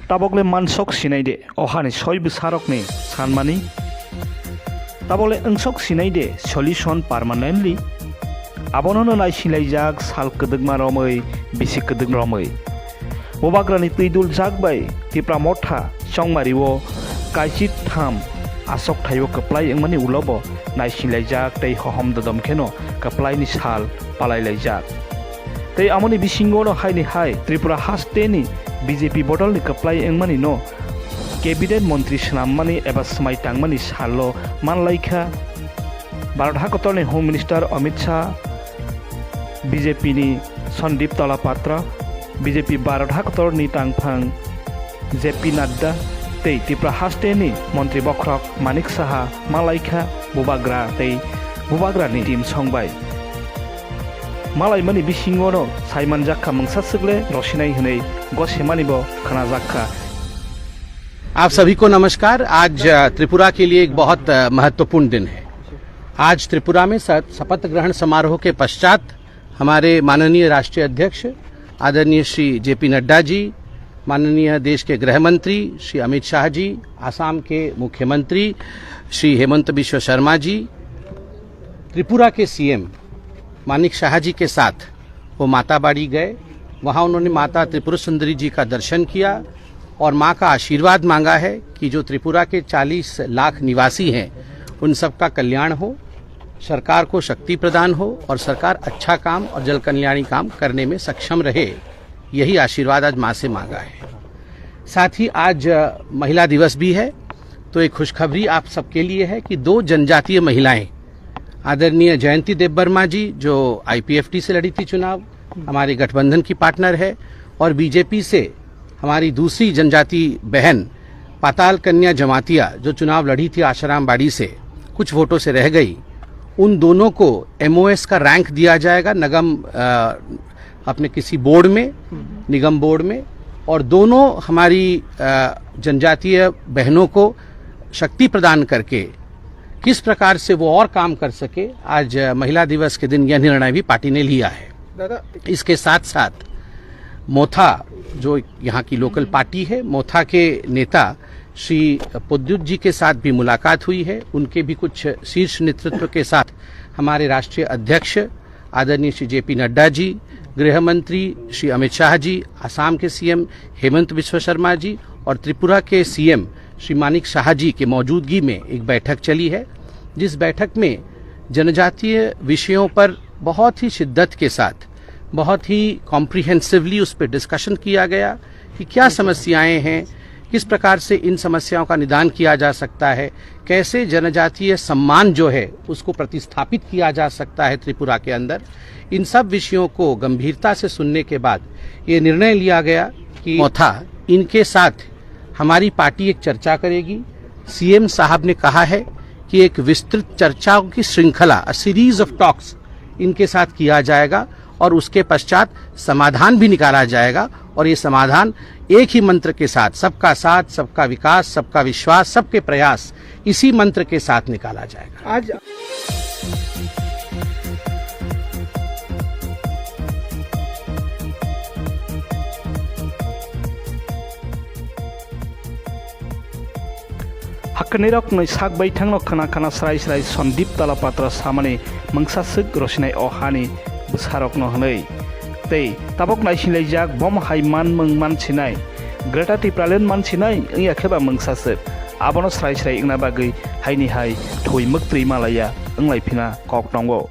tabokle mansok sinaide ohani soi bisarokni sanmani tabokle engsok sinaide solution permanently abonono nai silaijak sal kedegma romoi bisi kedeg romoi bobagrani tuidul jakbai tipra motha songmariwo kaisi tham asok thaibo keplai engmani ulobo nai silaijak tei hohom dodom kheno keplai ni sal palai laijak tei amoni bisingo no haini hai Tripura hasteni BJP bodol ni keplai engmani no cabinet montri snammani eba smai tangmani salo manlaikha Bharat Hakotorni Home Minister Amit Shah BJP ni Sandip Talapatra BJP Bharat Hakotorni tangphang JP Nadda tei Tripura hasteni Montri Bokrok Manik Saha Malaikha Bubagra tei Bubagra ni team songbai Malai mani bisingo no Saiman Jakka mangsasikle rosinai hunei gosemani bo khana jakka। आप सभी को नमस्कार। आज त्रिपुरा के लिए एक बहुत महत्वपूर्ण दिन है। आज त्रिपुरा में शपथ ग्रहण समारोह के पश्चात हमारे माननीय राष्ट्रीय अध्यक्ष आदरणीय श्री JP नड्डा जी, माननीय देश के गृह मंत्री श्री अमित शाह जी, आसाम के मुख्यमंत्री श्री हेमंत बिश्व शर्मा जी, त्रिपुरा के CM मानिक शाह जी के साथ वो माताबाड़ी गए। वहाँ उन्होंने माता त्रिपुरा सुंदरी जी का दर्शन किया और माँ का आशीर्वाद मांगा है कि जो त्रिपुरा के 40 लाख निवासी हैं उन सब का कल्याण हो, सरकार को शक्ति प्रदान हो और सरकार अच्छा काम और जल कल्याणी काम करने में सक्षम रहे। यही आशीर्वाद आज माँ से मांगा है। साथ ही आज महिला दिवस भी है, तो एक खुशखबरी आप सबके लिए है कि 2 जनजातीय महिलाएं आदरणीय जयंती देवबर्मा जी जो IPFT से लड़ी थी चुनाव, हमारे गठबंधन की पार्टनर है, और BJP से हमारी दूसरी जनजाति बहन पाताल कन्या जमातिया जो चुनाव लड़ी थी आशाराम बाड़ी से, कुछ वोटों से रह गई। उन दोनों को MOS का रैंक दिया जाएगा निगम अपने किसी बोर्ड में, निगम बोर्ड में, और दोनों हमारी जनजातीय बहनों को शक्ति प्रदान करके किस प्रकार से वो और काम कर सके, आज महिला दिवस के दिन यह निर्णय भी पार्टी ने लिया है। इसके साथ साथ मोथा जो यहाँ की लोकल पार्टी है, मोथा के नेता श्री पुद्युत जी के साथ भी मुलाकात हुई है। उनके भी कुछ शीर्ष नेतृत्व के साथ हमारे राष्ट्रीय अध्यक्ष आदरणीय श्री JP नड्डा जी, गृह मंत्री श्री अमित शाह जी, आसाम के CM हेमंत बिश्व शर्मा जी और त्रिपुरा के CM श्री मानिक शाह जी के मौजूदगी में एक बैठक चली है, जिस बैठक में जनजातीय विषयों पर बहुत ही शिद्दत के साथ, बहुत ही कॉम्प्रिहेंसिवली उस पर डिस्कशन किया गया कि क्या समस्याएं हैं, किस प्रकार से इन समस्याओं का निदान किया जा सकता है, कैसे जनजातीय सम्मान जो है उसको प्रतिस्थापित किया जा सकता है त्रिपुरा के अंदर। इन सब विषयों को गंभीरता से सुनने के बाद ये निर्णय लिया गया कि मोथा इनके साथ हमारी पार्टी एक चर्चा करेगी। CM साहब ने कहा है कि एक विस्तृत चर्चाओं की श्रृंखला, सीरीज ऑफ टॉक्स इनके साथ किया जाएगा और उसके पश्चात समाधान भी निकाला जाएगा, और ये समाधान एक ही मंत्र के साथ, सबका साथ, सबका विकास, सबका विश्वास, सबके प्रयास, इसी मंत्र के साथ निकाला जाएगा। आज Hakkenirok noi sakbai thangno khana khana srai srai Sandip Talapatra samani mangsasik rosinai ohani busarok no hanei tei tabok nai silaijak bom haiman mangman sinai Greta Tipralen man sinai engya kheba mangsasik abono srai srai ingna bagui haini hai thoi muktri malaya englai phina kok tongo।